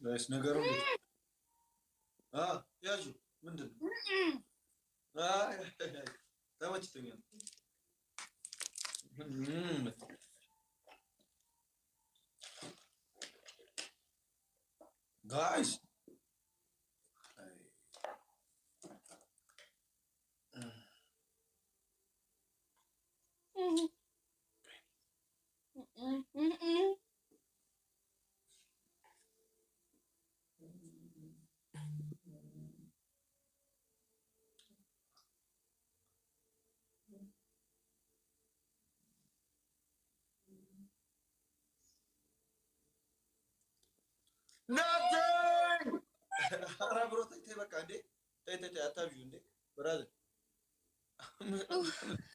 ጋይስ ነገሩ እንዴት ያዡ ምንድን ነው? ተመችቶኛል። ጋይስ nothing. ኧረ ብሮ ተይ በቃ እንዴ ተይ አታብዢው እንዴ ብራዘር።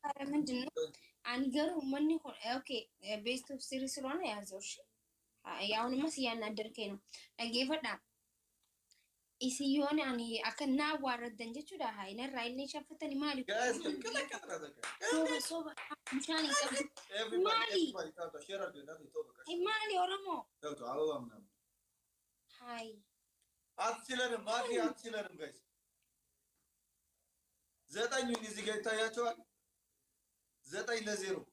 ኧረ ምንድን ነው አንገሩ ምን ይሆን? ኦኬ ቤስት ኦፍ ሲሪስ ስለሆነ ያዘው። እሺ ያውንማ እያናደርከኝ ነው። ነጌፈዳ isiyoon ani akka naa waarraddan jechuudha. Inarraa illee shaffatani maali? Soba bishaan hin qabdu. Maali Oromoo? Hai. አትችለንም ማፊ አትችለንም ጋይስ። ዘጠኙን እዚህ ጋር ይታያቸዋል። 9-0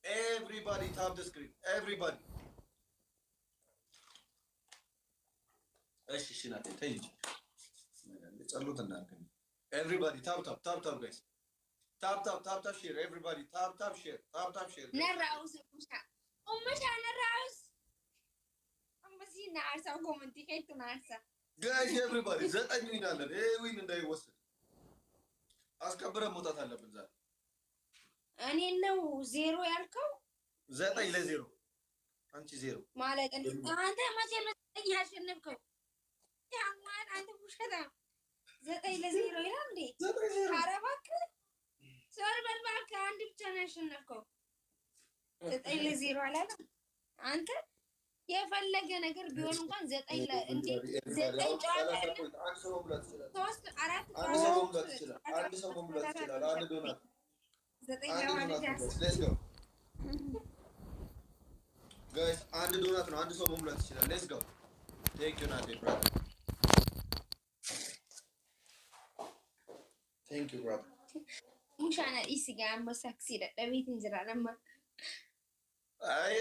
everybody tap the screen everybody እሺ ናቴ ተይ ጸሎት እናድርግ። everybody tap guys tap share everybody tap share ነራውስ ኡምሻ ነራውስ አምበሲ ናርሳ ኮመንቲ ከይቱ ናርሳ guys everybody ዘጠኝ ይላለን። ዊን እንዳይወስድ አስከብረን መውጣት አለብን ዛሬ። እኔ ነው 0 ያልከው 9-0 አንቺ 0 ማለት አንተ መቼ መሰለኝ ያሸነፍከው? ያማን አንተ ውሸታ 9-0 ይላል እንዴ? ኧረ እባክህ ዞር በል እባክህ። አንድ ብቻ ነው ያሸነፍከው። 9-0 አላለም አንተ። የፈለገ ነገር ቢሆን እንኳን 9 እንዴ 9 ጨዋታ አይደለም 3 4 አንድ ሰው መሙላት ይችላል። አንድ ዶናት 9 ለማለት ሌትስ ጎ ጋይስ አንድ ዶናት ነው። አንድ ሰው መሙላት ይችላል። ሌትስ ጎ ቴንክ ዩ ናቴ ብራዘር ቴንክ ዩ ብራዘር ሙሻና ኢሲጋ አመሳክሲ ደደቤት እንጀራ ለማ አይ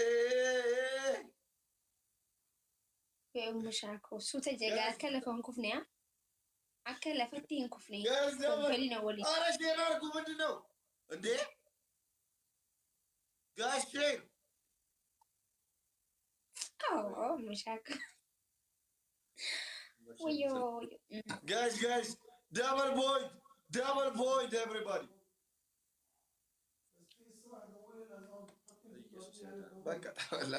ሙሻኮ ሱተ ጀጋ ከለፈን ኩፍኒያ አከለፈቲን ኩፍኒ ኮሊና ወሊ አረ ሼር አድርጉ። ምንድን ነው እንዴ ጋይስ ሼር ሙሻኮ ወዮ guys double point everybody በቃ ተበላ።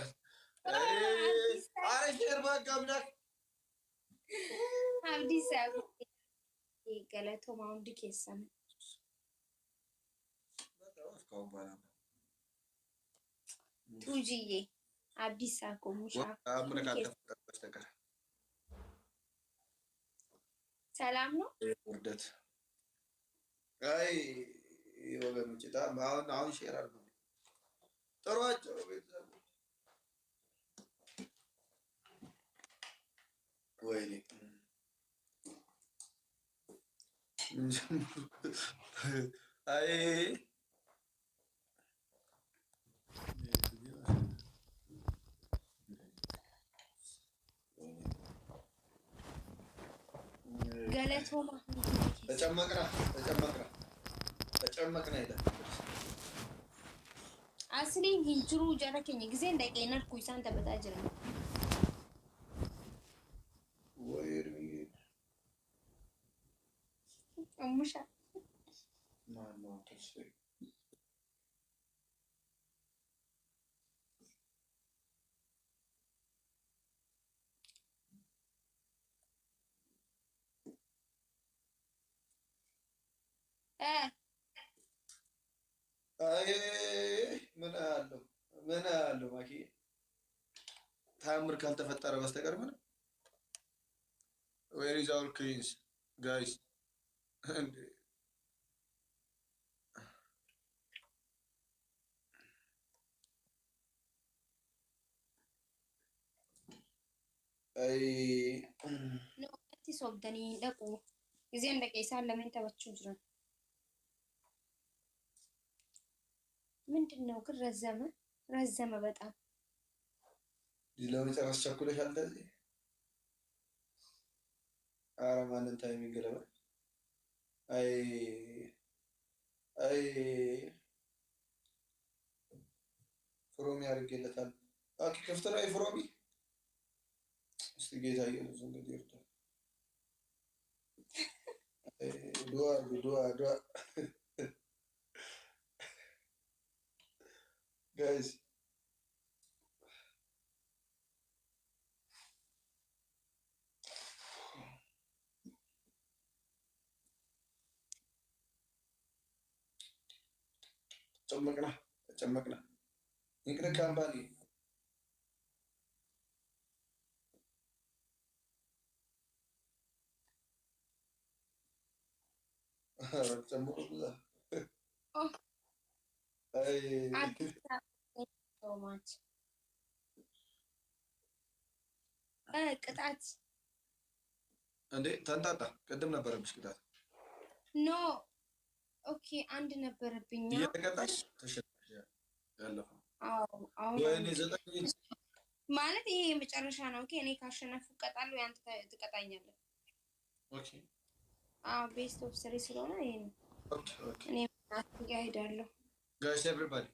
አረ ሼር በቃ ምናክ አብዲሳ ገለቶ ማውንድ ኬሰነ ቱጂዬ አብዲሳ ኮሙሻ ሰላም ነው ውርደት። አይ ወገኖች አሁን ሼር አድርጉ ጥሯቸው ቤተሰቦች። ወይኔ አይ ገለቶማ ተጨመቅና ይላል አስሊን ሂንጅሩ ጀረከኝ ጊዜ እንዳይቀይናል ኩይሳን ተበታጅረ ሙሻ ማማ ተስፋዬ አይ ምን አለው ማኪ ታምር ካልተፈጠረ በስተቀር ምን where is our queens guys أي No, itti sobdanii dhaqu. Gizeen dhaqee isaan lameen taphachuu jiran. ምንድን ነው ግን ረዘመ በጣም ለመጨረስ ቸኩለሻል እንደዚህ ኧረ ማንን ታይሚንግ ለበል አይ አይ ፍሮሚ አድርጌለታል ኦኬ ክፍት ነው ፍሮሚ እስቲ ጌታ ኢየሱስ እንግዲህ ይርዳል ዱአ ጋይስ ጨመቅና እንግዲህ ካምፓኒ ጨምሮ ብዛ ቅጣት እንዴ ተንጣጣ ቅድም ነበረብሽ ቅጣት ኖ ኦኬ አንድ ነበረብኝ እየተቀጣሽ ተሸነፍሽ ያለፈው ወይኔ ማለት ይሄ የመጨረሻ ነው ኦኬ እኔ ካሸነፉ እቀጣለሁ ያንተ ትቀጣኛለህ ኦኬ ቤስት ኦፍ 3 ስለሆነ ይሄ ነው ኦኬ ኦኬ እኔ አትጋይዳለሁ guys everybody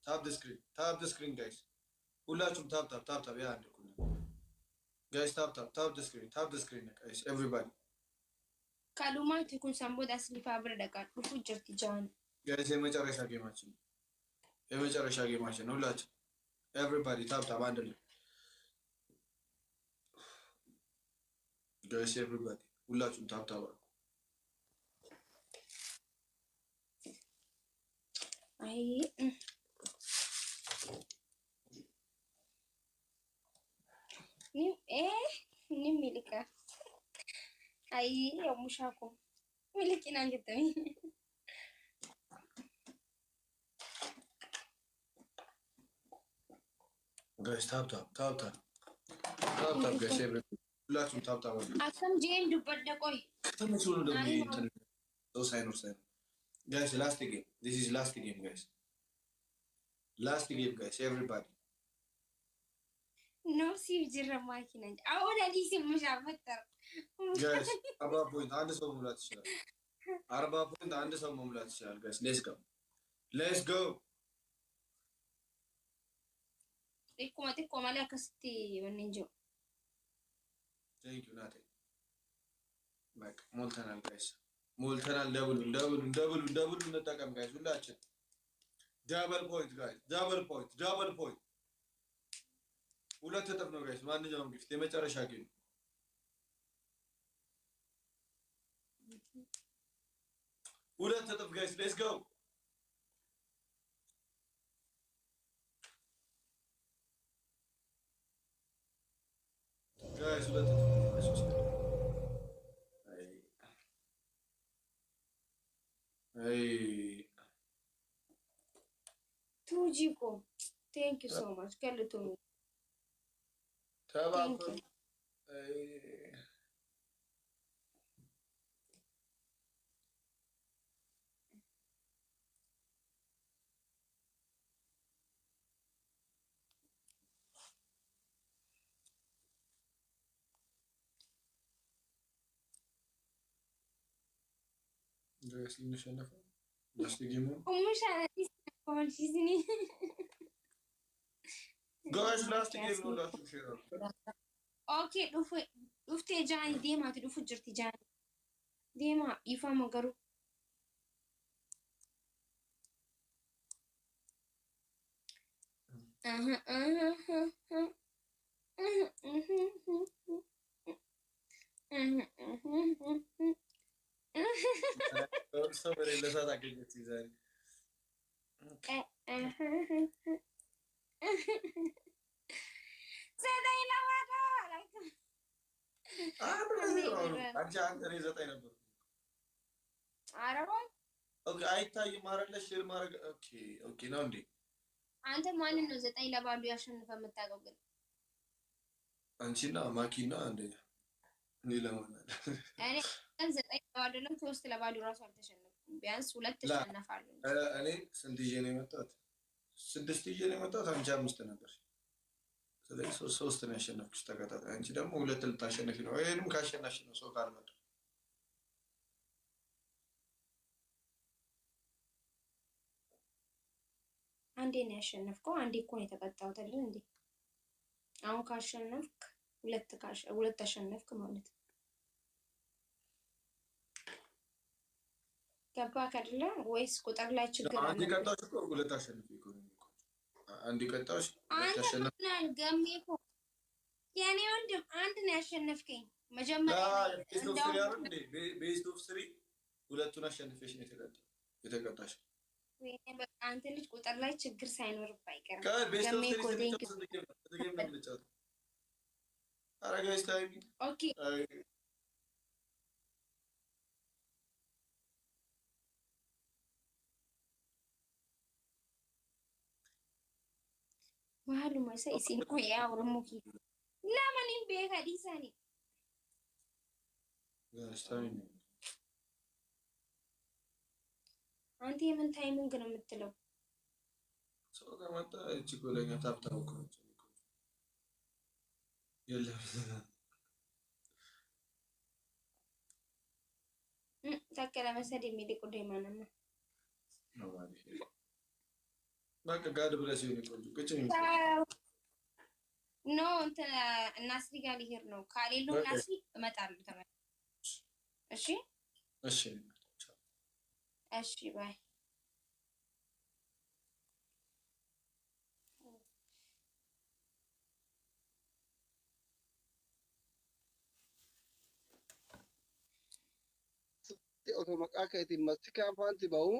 tap the screen guys ሁላችሁም ታፕ ያ አንድ ኩል guys tap the screen guys everybody ካሉማ ትኩን ሰምቦድ አስሊፋ ብረደቃ ዱፉ ጅርቲ ጃን guys የመጨረሻ ጌማችን ሁላችሁ everybody tap አንድ ላይ guys everybody ሁላችሁም ታፕ አይ ኒም ሚልካ አይ ያሙሻኩ ሚልኪና እንግዲህ guys tap guys everybody ሁላችሁም ታፕ አከም ጄን ዱበደ ቆይ ተመችሎ ነው ደግሞ እንትን ሳይኖር guys last game this is last game guys everybody no si jiramaኪና አሁን አዲስ ምሻፈተር guys 40 ፖይንት አንድ ሰው መሙላት ይችላል 40 ፖይንት አንድ ሰው መሙላት ይችላል guys let's go ሪኮማቲ ኮማላ ከስቲ ወንንጆ thank you ናቴ በቃ ሞልተናል guys ሞልተናል ደብሉ እንጠቀም ጋይስ ሁላችን ዳብል ፖይንት ሁለት እጥፍ ነው ጋይስ ማንኛውም ጊፍት የመጨረሻ ጌም ሁለት እጥፍ ጋይስ ሌትስ ጎ ጋይስ ሁለት እጥፍ Hey. Tujico, thank you so much. Kelly to me. Thank you. Guys, نشنفه last game ومش عارف كمان شيزني guys last game no last share اوكي دوفتي جاني ديما تدوف جرتي جاني ديما يفهموا قرو صبر اللي صادق قلت زين زين ما قالك አንቺ ዘጠኝ ነበር አረባ ኦኬ አይታይ ማረለ ሼር ማረግ ኦኬ ነው እንዴ አንተ ማንን ነው 9 ለባዶ ያሸነፈ የምታውቀው ግን አንቺና ማኪና አንደኛ እኔ ለማናል እኔ ቀን 9 አይደለም 3 ለባዶ ራሱ አልተሸነፍኩም። ቢያንስ 2 ተሸነፋለሁ። እኔ ስንት ይዤ ነው የመጣሁት? 6 ይዤ ነው የመጣሁት። አንቺ 5 ነበር። ስለዚህ 3 ነው ያሸነፍኩሽ ተከታታይ። አንቺ ደግሞ 2 ልታሸነፊ ነው። ይሄንም ካሸናሽ ነው ሰው ካልመጣ አንዴ ነው ያሸነፍከው። አንዴ እኮ ነው የተቀጣሁት አይደል እንዴ? አሁን ካሸነፍክ ሁለት አሸነፍክ ማለት ነው። ገባህ አይደለ? ወይስ ቁጥር ላይ ችግር አለ? አንዴ ቀጣሽ እኮ ሁለት አሸነፍ እኮ ነው። አንዴ ቀጣሽ አንተ ምን ገሜ እኮ የኔ ወንድም አንድ ነው ያሸነፍከኝ። መጀመሪያ ቤስት ኦፍ 3 ሁለቱን አሸንፈሽ ነው የተቀጣሽ። በቃ አንተ ልጅ ቁጥር ላይ ችግር ሳይኖርብህ አይቀርም። ኦኬ maaluma isa isin guyyaa oromoo keessa lamaniin beeka dhiisanii አንተ የምን ታይሚንግ ነው የምትለው? ሰው ከመጣ እቺ ጎለኛ ታብታው እኮ የለም ታከለ መሰድ የሚልቁ ደማናማ ነው ማለት በቃ ጋድ ብለሽ ነው ቆንጆ ቅጭኝ ኖ እንትን እናስሪ ጋር ሊሄድ ነው። ካሌሉ እናስሪ እመጣለሁ ተመልሼ። እሺ እሺ እሺ ባይ otoo maqaa keetiin mastikaa faanti bahu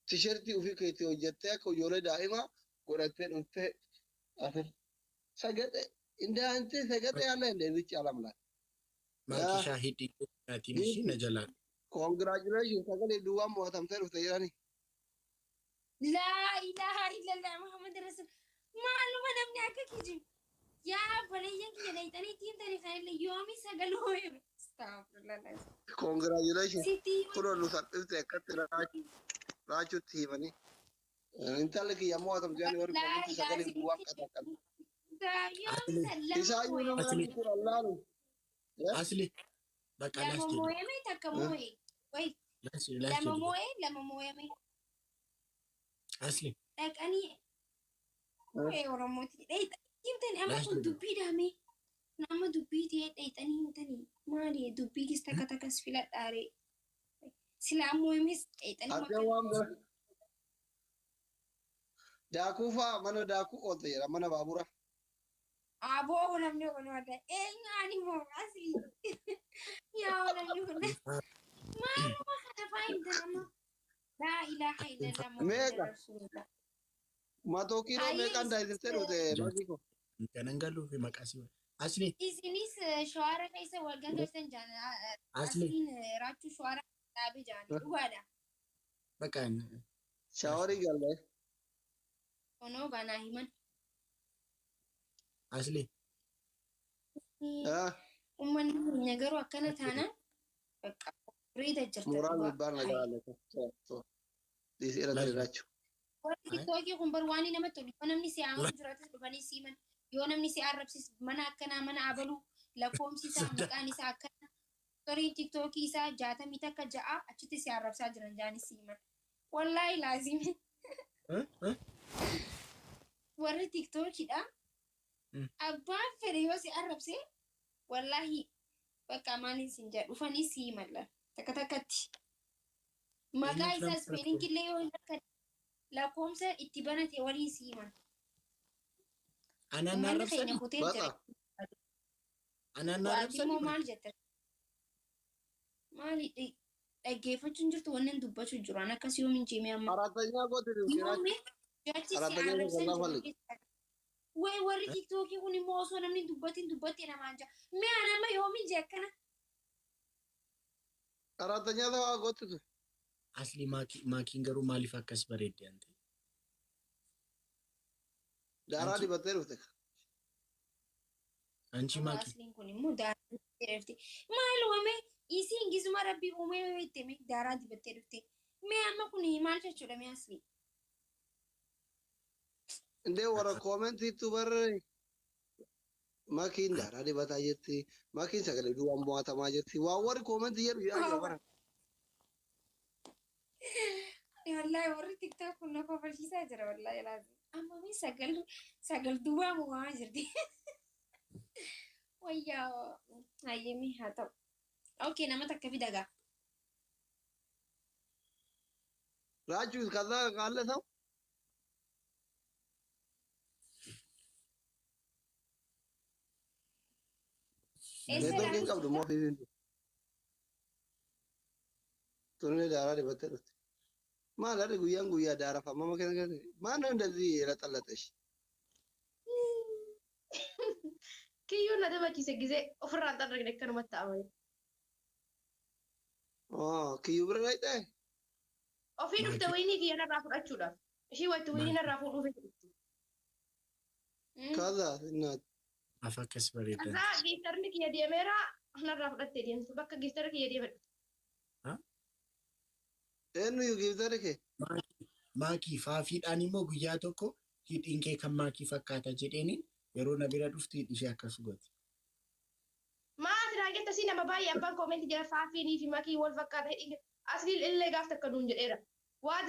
tishertii ofii keetii hojjettee akka ijoollee daa'ima godhattee dhuftee sagade indaanti sagade yaala indeebichi alamla. Maatii shaahidii dhugaatiin ishii na jalaan. Congratulations sagale duwwaa mo'atamtee dhufte jedhani. laa ilaaha illallah muhammad rasul maaluma namni akka kijib yaa balayyan kiyya dhayxanii tiimtanii kanillee yoomi sagaloo astagfirullah. Congratulations kunoon nu salphifte akkatti raachuutti himanii. Intalli kiyya mo'atamte jedhani warri komitti sagale duwwaa qaqqabu. Isaayyuu nama namni kun allaalu. Asli bakka laas jedhu. Lama moo'ee takka moo'ee wayi lama moo'ee Asli. dhaqanii oromooti himtanii amma kun dubbii dhaame nama dubbii ta'ee dhayxanii himtanii maali dubbii kis takka takkas filadhaaree silaa moo'emis dhayxanii Adda waan bira. Daakuu fa'aa mana daakuu oolte jedha mana baabura. aboo namni kun wadda eenyaani moo asii yaa namni kun maaluma kana faayimta nama laa ilaaha illallah Meeqa? Matoo kiiloo meeqaan daayisistee dhufte Makiko? Kanan galuu fi maqaasii. Asli. isinis shawara keessa wal gangaltan jaan Asli. asiin raachuu shawara dhaabee jaan dhugaadha Bakka Shaawarii galle. onoo ganaa himan asli. ummanni keenya garuu akkana taanaan bakka reeta Mooraan jirta gubbaan nagaa laata. Dhiisee irratti jiraachuu. warri tiktookii kun barwaanii namatti tolu yoo namni si aanu jiraatis dhufanii siiman yoo namni si arrabsis mana akkanaa mana abaluu lakkoomsi isaa maqaan isaa akkana storiin tiktookii isaa 66 achitti si arrabsaa jiran jaanis siiman wallaahi laazimi warri tiktookiidha abbaan fedhe yoo si arrabse wallaahi bakka maaliin sin jedha dhufanii sii malla takka takkatti maqaa isaa spelingillee yoo hin akka lakkoomsa itti banate walii sii man Anaan ummanni keenya arrabsanii. kutee jira Anaan Waajjimmoo arrabsanii. maal jette maali dhaggeeffachuun jirtu wanneen dubbachuu jiru an akkas yoo minjiimee amma Aratanya gooti dhufte yoome jachi si Arabanya arrabsan keessa jiru lafa keessa way warri tiktookii kun immoo osoo namni dubbatti namaan jira mee an amma yoomin jee akkana Aratanya lafaa gooti dhufte. Asli maakiin garuu maaliif akkas bareedde ante? Daaraa dibattee dhufte. Anchi maaki. Asliin kun immoo daaraa dibattee dhufte. Maal uumame isii ingizuma rabbii uumee itti mee daaraa dibattee dhufte. Mee amma kun maal jechuudha mee aslii? Indee warra koomentii tu barre makiin daaraa dibataa jirti. Makiin sagalee duwwaan mo'atamaa jirti. Waan warri koomentii jedhu yaa bara. Wallahi warri tiktok kun na kofalchiisaa jira wallahi laazim. Amma mee sagal duwwaa uumamaa jirti. Wayyaa hayyemii haa ta'u. Okay nama takka fidagaa. Raajuu kallaa kaalla ta'u. Networking qabdu moo fiifin. Tunni daaraa dibattee dhufte. Maal harri guyyaan guyyaa daara famama kenna maal እንደዚህ የለጠለጠሽ kiyyuun na taphachiise gisee ofirraa hin xarraqne akkanumatti ta'amani. kiyyuu bira dhayxee Ofii dhufte wayinii kiyya narraa fudhachuudhaaf. Ishii waytti wayinii narraa fuudhuuf dhufte. kaza እናት Afa akkas bareedan. Irraa giiftarni kiyya deemeera narraa fudhattee deemtu bakka giiftarri kiyya deeme dhufte. eenyu giiftare kee Maakii faafiidhaan immoo guyyaa tokko hidhiin kee kan maakii fakkaata jedheeniin yeroo na bira dhuftu hidhi ishee akkas gooti. Maati raagetta si nama baay'ee abbaan koomentii jira faafiinii fi makii wal fakkaata hidhiin asliin illee gaaf takka nuun jedheera. Waat